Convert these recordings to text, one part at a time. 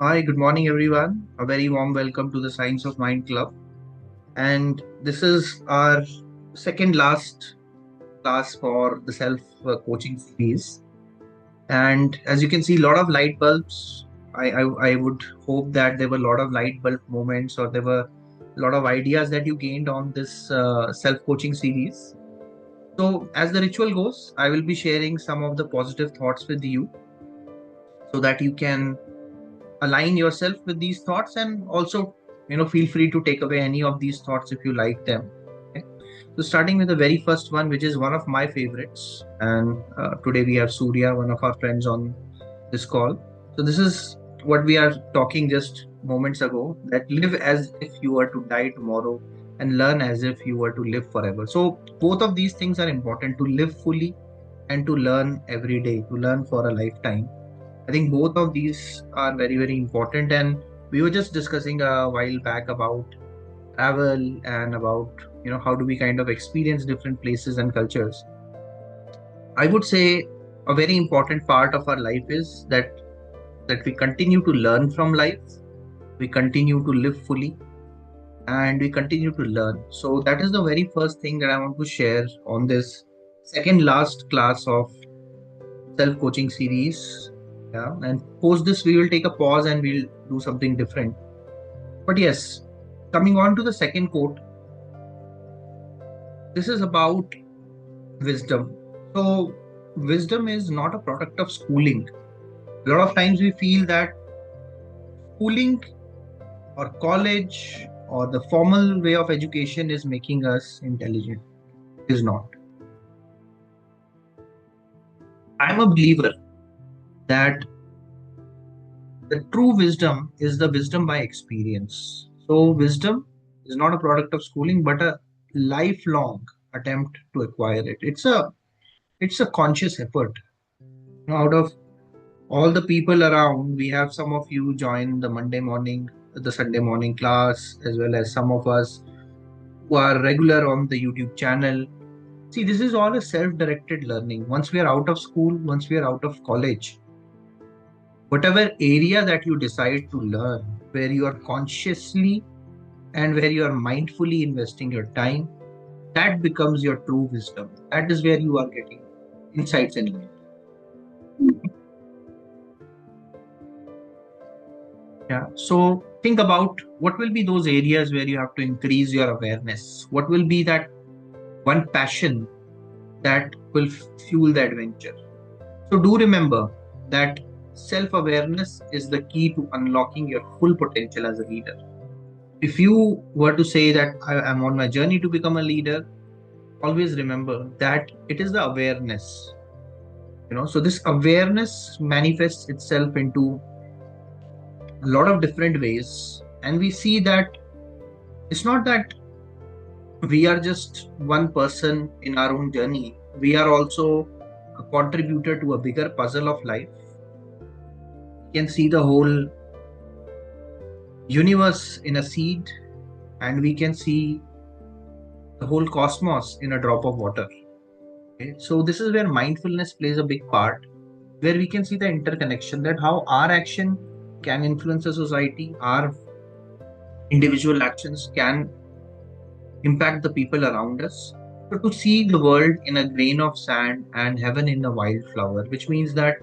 Hi, good morning, everyone. A very warm welcome to the Science of Mind Club. And this is our second last class for the self coaching series. And as you can see, a lot of light bulbs. I would hope that there were a lot of light bulb moments or there were a lot of ideas that you gained on this self coaching series. So, as the ritual goes, I will be sharing some of the positive thoughts with you so that you can align yourself with these thoughts and also feel free to take away any of these thoughts if you like them. Okay? So starting with the very first one, which is one of my favorites, and today we have Surya, one of our friends, on this call. So this is what we are talking just moments ago, that live as if you were to die tomorrow and learn as if you were to live forever. So both of these things are important: to live fully and to learn every day, to learn for a lifetime. I think both of these are very, very important. And we were just discussing a while back about travel and about, how do we kind of experience different places and cultures. I would say a very important part of our life is that we continue to learn from life, we continue to live fully, and we continue to learn. So that is the very first thing that I want to share on this second last class of self coaching series. Yeah, and post this, we will take a pause and we'll do something different. But yes, coming on to the second quote, this is about wisdom. So, wisdom is not a product of schooling. A lot of times we feel that schooling or college or the formal way of education is making us intelligent. It is not. I'm a believer that the true wisdom is the wisdom by experience. So, wisdom is not a product of schooling, but a lifelong attempt to acquire it. It's a conscious effort. Out of all the people around, we have some of you join the Monday morning, the Sunday morning class, as well as some of us who are regular on the YouTube channel. See, this is all a self-directed learning. Once we are out of school, once we are out of college, whatever area that you decide to learn, where you are consciously and where you are mindfully investing your time, that becomes your true wisdom. That is where you are getting insights in life. Yeah. So think about what will be those areas where you have to increase your awareness. What will be that one passion that will fuel the adventure? So do remember that self awareness is the key to unlocking your full potential as a leader. If you were to say that I am on my journey to become a leader, always remember that it is the awareness. So this awareness manifests itself into a lot of different ways. And we see that it's not that we are just one person in our own journey. We are also a contributor to a bigger puzzle of life. We can see the whole universe in a seed, and we can see the whole cosmos in a drop of water. Okay? So, this is where mindfulness plays a big part, where we can see the interconnection, that how our action can influence the society, our individual actions can impact the people around us. So to see the world in a grain of sand and heaven in a wildflower, which means that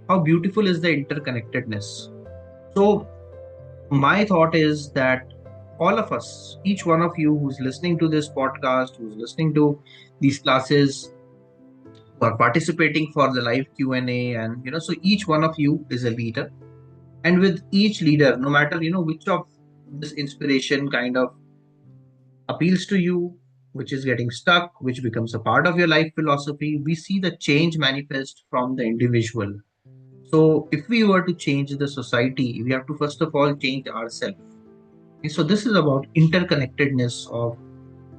how beautiful is the interconnectedness. So my thought is that all of us, each one of you who's listening to this podcast, who's listening to these classes, who are participating for the live Q&A, and so each one of you is a leader. And with each leader, no matter which of this inspiration kind of appeals to you, which is getting stuck, which becomes a part of your life philosophy, we see the change manifest from the individual. So, if we were to change the society, we have to first of all change ourselves. Okay, so, this is about interconnectedness of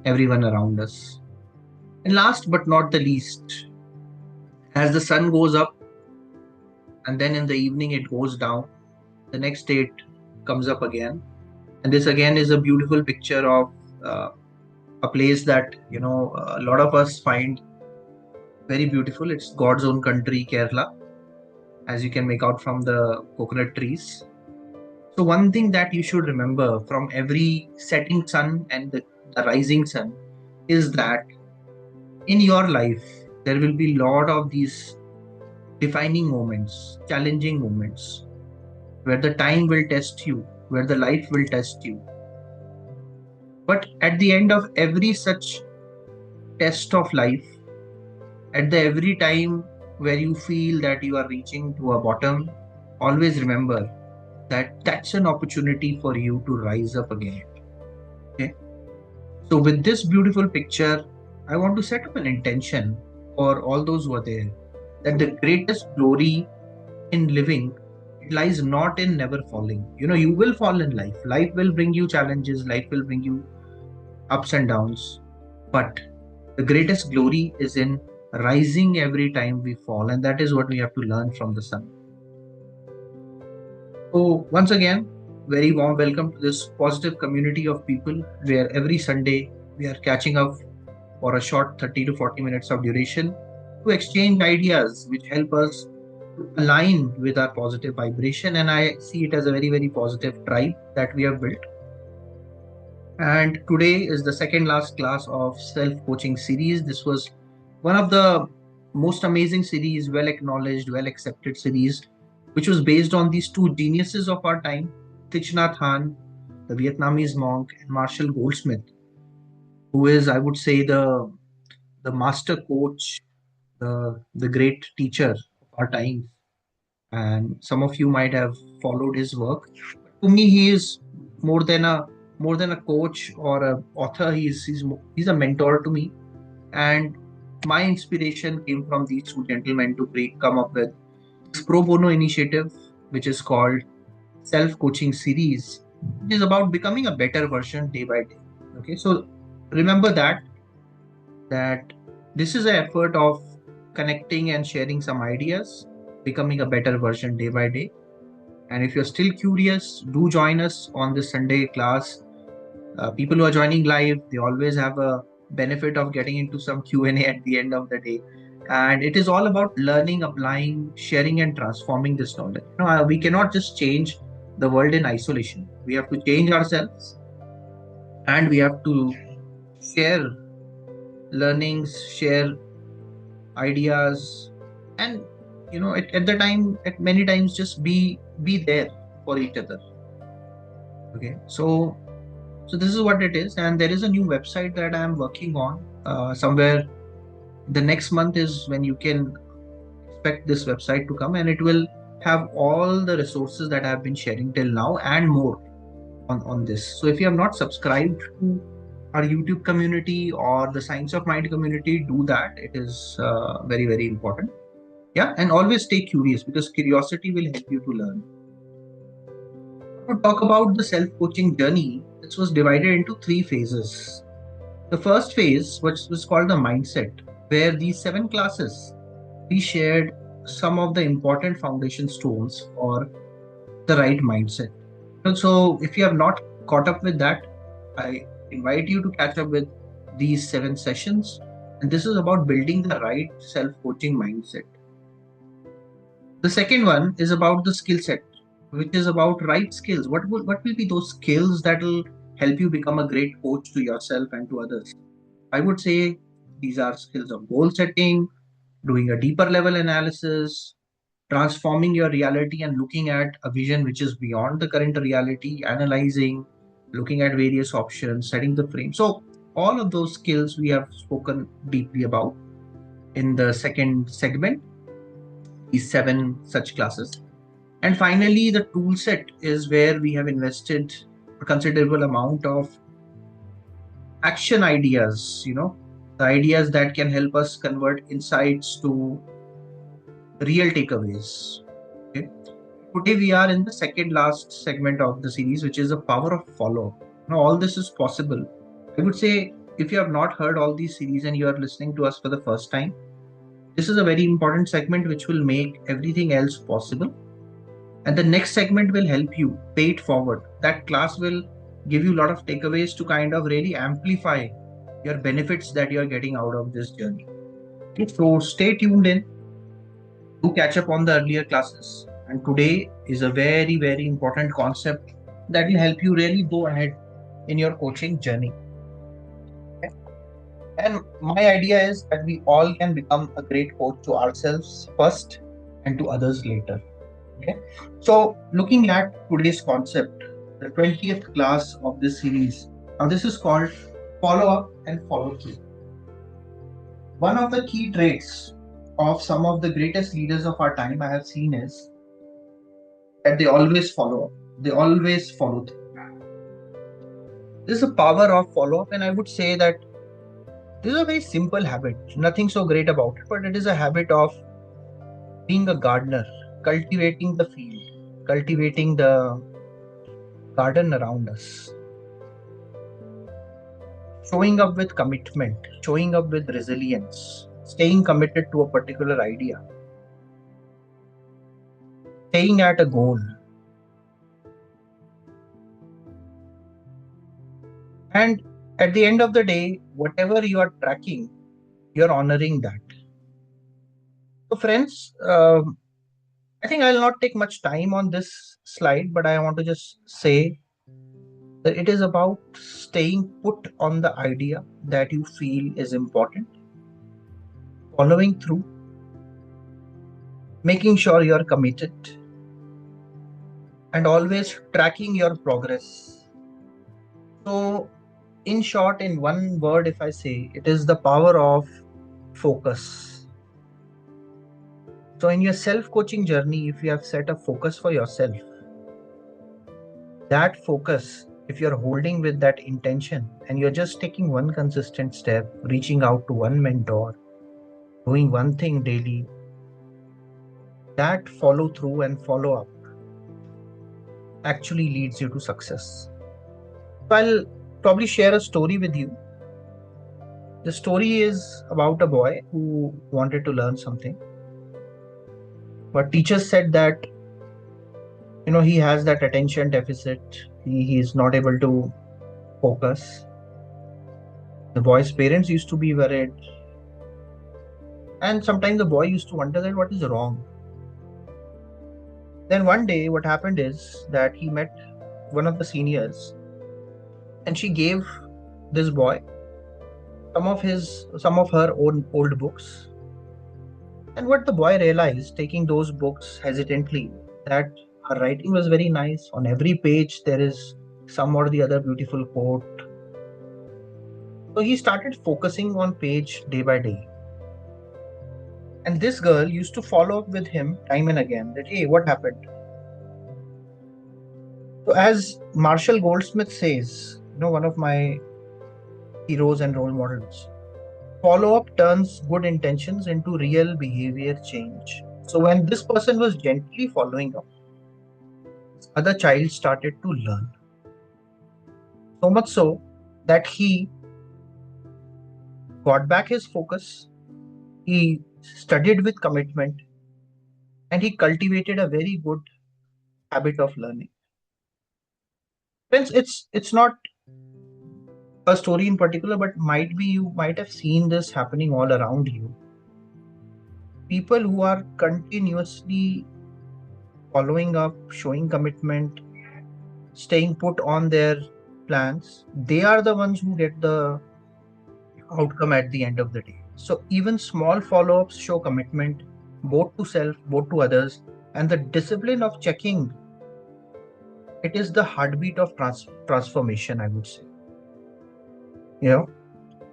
everyone around us. And last but not the least, as the sun goes up and then in the evening it goes down, the next day it comes up again. And this again is a beautiful picture of a place that a lot of us find very beautiful. It's God's own country, Kerala, as you can make out from the coconut trees. So, one thing that you should remember from every setting sun and the rising sun is that in your life, there will be a lot of these defining moments, challenging moments, where the time will test you, where the life will test you. But at the end of every such test of life, at the every time where you feel that you are reaching to a bottom, always remember that that's an opportunity for you to rise up again. Okay. So, with this beautiful picture, I want to set up an intention for all those who are there that the greatest glory in living it lies not in never falling. You will fall in life. Life will bring you challenges, life will bring you ups and downs. But the greatest glory is in rising every time we fall, and that is what we have to learn from the sun. So, once again, very warm welcome to this positive community of people where every Sunday we are catching up for a short 30 to 40 minutes of duration to exchange ideas which help us to align with our positive vibration. And I see it as a very, very positive tribe that we have built. And today is the second last class of self coaching series. This was one of the most amazing series, well acknowledged, well accepted series, which was based on these two geniuses of our time, Thich Nhat Hanh, the Vietnamese monk, and Marshall Goldsmith, who is, I would say, the master coach, the great teacher of our times. And some of you might have followed his work. To me, he is more than a more than a coach or a author. He's a mentor to me, and my inspiration came from these two gentlemen to come up with this pro bono initiative, which is called Self Coaching Series, which is about becoming a better version day by day. Okay, so remember that this is an effort of connecting and sharing some ideas, becoming a better version day by day. And if you're still curious, do join us on this Sunday class. People who are joining live, they always have a benefit of getting into some Q&A at the end of the day. And it is all about learning, applying, sharing, and transforming this knowledge. We cannot just change the world in isolation. We have to change ourselves, and we have to share learnings, share ideas, and at the time, at many times, just be there for each other. Okay, so this is what it is, and there is a new website that I am working on. Somewhere the next month is when you can expect this website to come, and it will have all the resources that I have been sharing till now and more on this. So if you have not subscribed to our YouTube community or the Science of Mind community, do that. It is very, very important. Yeah, and always stay curious because curiosity will help you to learn. To talk about the self-coaching journey, this was divided into three phases. The first phase, which was called the mindset, where these 7 classes we shared some of the important foundation stones for the right mindset. And so, if you have not caught up with that, I invite you to catch up with these 7 sessions. And this is about building the right self coaching mindset. The second one is about the skill set, which is about right skills. What will be those skills that will help you become a great coach to yourself and to others? I would say these are skills of goal setting, doing a deeper level analysis, transforming your reality and looking at a vision which is beyond the current reality, analyzing, looking at various options, setting the frame. So, all of those skills we have spoken deeply about in the second segment, these 7 such classes. And finally, the tool set is where we have invested a considerable amount of action ideas, the ideas that can help us convert insights to real takeaways. Okay. Today we are in the second last segment of the series, which is the power of follow. Now, all this is possible. I would say if you have not heard all these series and you are listening to us for the first time, this is a very important segment which will make everything else possible. And the next segment will help you pay it forward. That class will give you a lot of takeaways to kind of really amplify your benefits that you're getting out of this journey. So stay tuned in. Do catch up on the earlier classes. And today is a very, very important concept that will help you really go ahead in your coaching journey. Okay? And my idea is that we all can become a great coach to ourselves first and to others later. Okay. So, looking at today's concept, the 20th class of this series. Now, this is called follow up and follow through. One of the key traits of some of the greatest leaders of our time I have seen is that they always follow up, they always follow through. This is the power of follow up, and I would say that this is a very simple habit, nothing so great about it, but it is a habit of being a gardener, cultivating the field, cultivating the garden around us, showing up with commitment, showing up with resilience, staying committed to a particular idea, staying at a goal. And at the end of the day, whatever you are tracking, you're honoring that. So, friends, I think I'll not take much time on this slide, but I want to just say that it is about staying put on the idea that you feel is important, following through, making sure you're committed, and always tracking your progress. So, in short, in one word, if I say, it is the power of focus. So, in your self coaching journey, if you have set a focus for yourself, that focus, if you're holding with that intention and you're just taking one consistent step, reaching out to one mentor, doing one thing daily, that follow through and follow up actually leads you to success. So I'll probably share a story with you. The story is about a boy who wanted to learn something, but teachers said that he has that attention deficit. He is not able to focus. The boy's parents used to be worried, and sometimes the boy used to wonder that what is wrong. Then one day, what happened is that he met one of the seniors, and she gave this boy some of her own old books. And what the boy realized, taking those books hesitantly, that her writing was very nice. On every page, there is some or the other beautiful quote. So he started focusing on page day by day. And this girl used to follow up with him time and again that, hey, what happened? So, as Marshall Goldsmith says, one of my heroes and role models, follow up turns good intentions into real behavior change. So, when this person was gently following up, this other child started to learn. So much so that he got back his focus, he studied with commitment, and he cultivated a very good habit of learning. Friends, it's not a story in particular, but might be you might have seen this happening all around you. People who are continuously following up, showing commitment, staying put on their plans, they are the ones who get the outcome at the end of the day. So even small follow-ups show commitment, both to self, both to others, and the discipline of checking. It is the heartbeat of transformation, I would say.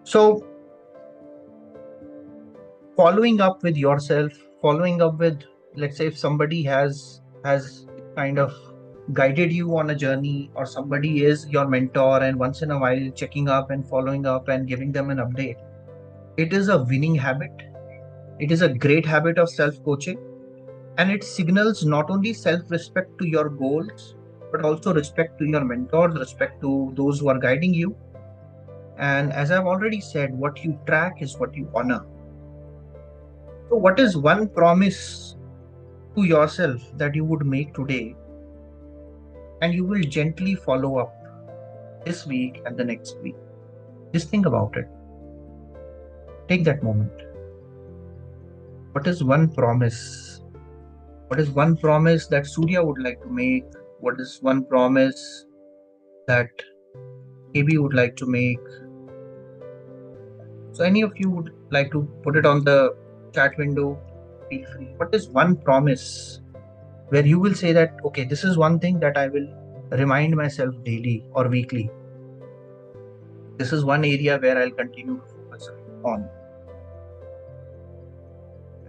So following up with yourself, following up with, let's say, if somebody has kind of guided you on a journey, or somebody is your mentor, and once in a while checking up and following up and giving them an update, it is a winning habit. It is a great habit of self coaching, and it signals not only self respect to your goals, but also respect to your mentors, respect to those who are guiding you. And as I've already said, what you track is what you honor. So, what is one promise to yourself that you would make today, and you will gently follow up this week and the next week? Just think about it. Take that moment. What is one promise? What is one promise that Surya would like to make? What is one promise that KB would like to make? So, any of you would like to put it on the chat window? Feel free. What is one promise where you will say that, okay, this is one thing that I will remind myself daily or weekly? This is one area where I'll continue to focus on.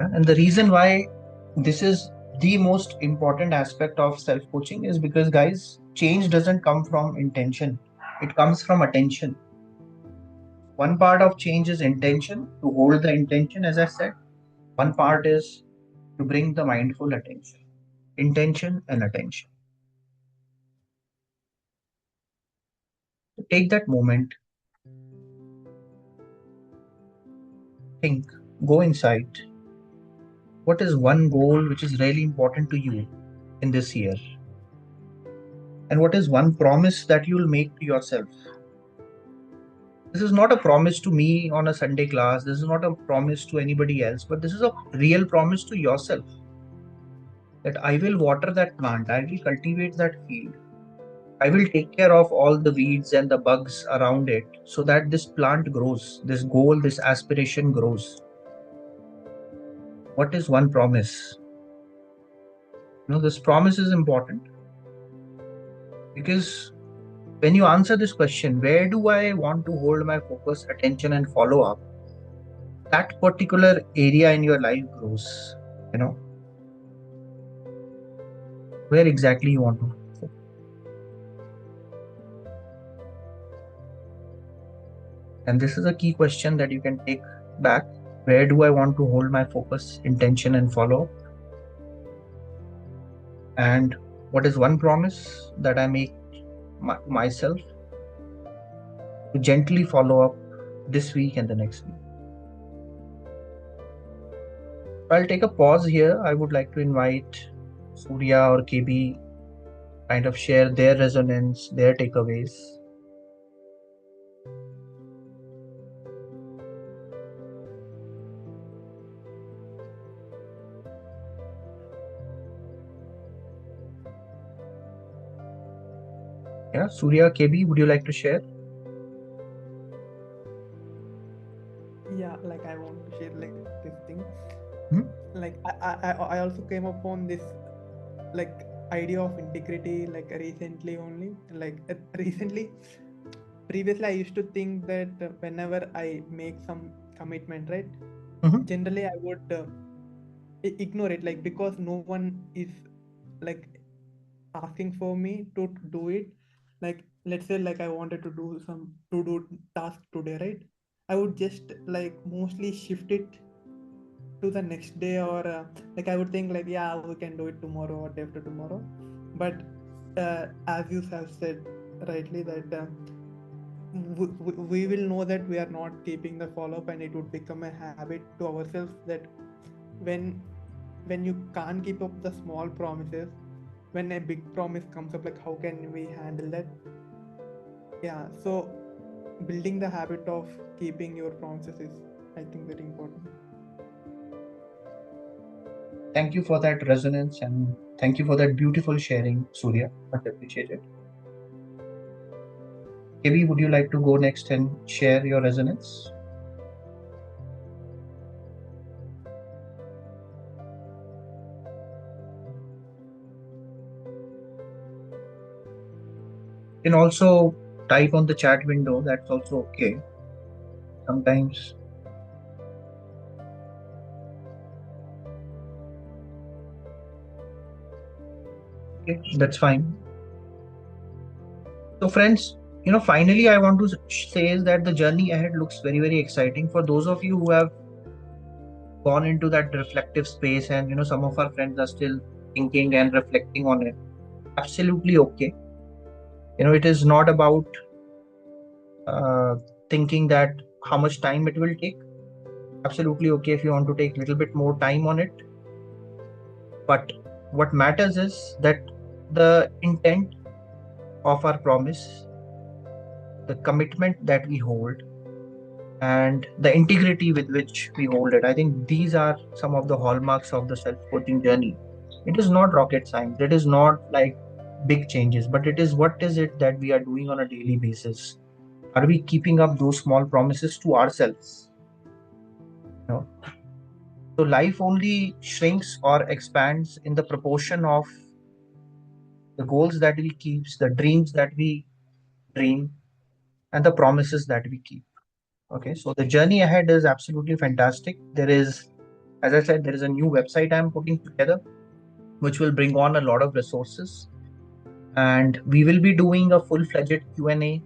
Yeah? And the reason why this is the most important aspect of self coaching is because, guys, change doesn't come from intention, it comes from attention. One part of change is intention, to hold the intention, as I said. One part is to bring the mindful attention, intention and attention. So take that moment, think, go inside. What is one goal which is really important to you in this year? And what is one promise that you'll make to yourself? This is not a promise to me on a Sunday class. This is not a promise to anybody else, but this is a real promise to yourself that I will water that plant, I will cultivate that field, I will take care of all the weeds and the bugs around it so that this plant grows, this goal, this aspiration grows. What is one promise? This promise is important because when you answer this question, where do I want to hold my focus, attention, and follow up? That particular area in your life grows. You know, where exactly you want to focus. And this is a key question that you can take back. Where do I want to hold my focus, intention, and follow up? And what is one promise that I make myself to gently follow up this week and the next week? I'll take a pause here. I would like to invite Surya or KB kind of share their resonance, their takeaways. Yeah, Surya, KB, would you like to share? Yeah, like I want to share like this thing. Hmm? Like I also came upon this like idea of integrity like recently only. Like recently, previously I used to think that whenever I make some commitment, right? Mm-hmm. Generally I would ignore it, like because no one is like asking for me to do it. Like let's say like I wanted to do some to do task today, right? I would just like mostly shift it to the next day, or like I would think like, yeah, we can do it tomorrow or day after tomorrow. But as you have said rightly that we will know that we are not keeping the follow up, and it would become a habit to ourselves that when when you can't keep up the small promises, when a big promise comes up, like how can we handle that? Yeah, so building the habit of keeping your promises is, I think, very important. Thank you for that resonance and thank you for that beautiful sharing, Surya. Much appreciated. KB, would you like to go next and share your resonance? You can also type on the chat window, that's also okay. Sometimes, okay, that's fine. So, friends, finally, I want to say is that the journey ahead looks very, very exciting for those of you who have gone into that reflective space, and some of our friends are still thinking and reflecting on it. Absolutely okay. It is not about uh, thinking that how much time it will take. Absolutely okay if you want to take a little bit more time on it. But what matters is that the intent of our promise, the commitment that we hold, and the integrity with which we hold it. I think these are some of the hallmarks of the self coaching journey. It is not rocket science. It is not like big changes, but it is what is it that we are doing on a daily basis? Are we keeping up those small promises to ourselves? You know, so life only shrinks or expands in the proportion of the goals that we keep, the dreams that we dream, and the promises that we keep. Okay, so the journey ahead is absolutely fantastic. There is, as I said, there is a new website I'm putting together, which will bring on a lot of resources, and we will be doing a full-fledged Q&A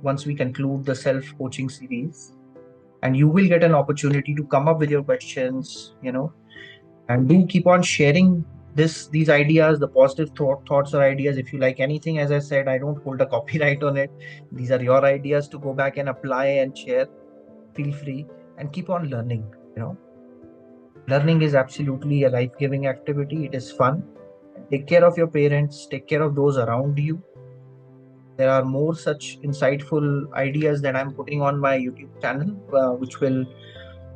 once we conclude the self-coaching series. And you will get an opportunity to come up with your questions, and do keep on sharing these ideas, the positive thoughts or ideas. If you like anything, as I said, I don't hold a copyright on it. These are your ideas to go back and apply and share. Feel free and keep on learning. you know Learning is absolutely a life-giving activity. It is fun. Take care of your parents, take care of those around you. There are more such insightful ideas that I'm putting on my YouTube channel, which will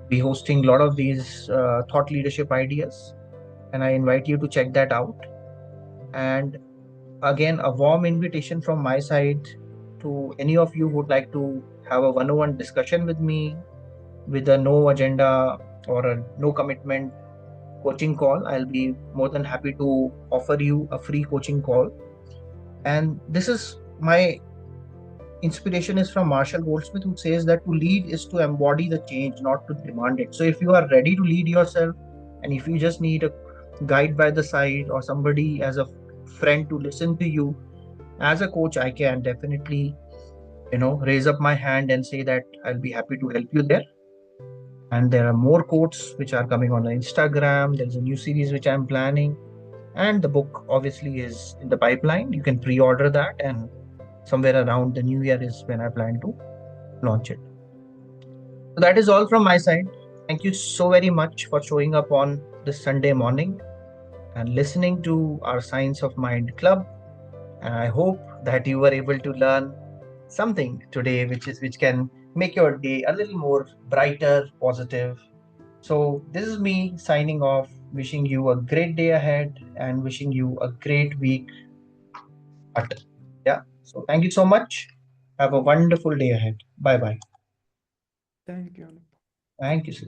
be hosting a lot of these thought leadership ideas, and I invite you to check that out. And again, a warm invitation from my side to any of you who would like to have a one-on-one discussion with me with a no agenda or a no commitment coaching call. I'll be more than happy to offer you a free coaching call. And this is my inspiration is from Marshall Goldsmith, who says that to lead is to embody the change, not to demand it. So if you are ready to lead yourself, and if you just need a guide by the side or somebody as a friend to listen to you, as a coach, I can definitely, raise up my hand and say that I'll be happy to help you there. And there are more quotes which are coming on Instagram. There's a new series which I'm planning, and the book obviously is in the pipeline. You can pre-order that, and somewhere around the new year is when I plan to launch it. So that is all from my side. Thank you so very much for showing up on this Sunday morning and listening to our Science of Mind Club. And I hope that you were able to learn something today, which can make your day a little more brighter, positive. So this is me signing off, wishing you a great day ahead and wishing you a great week. Yeah. So thank you so much. Have a wonderful day ahead. Bye bye. Thank you, Anup. Thank you, sir.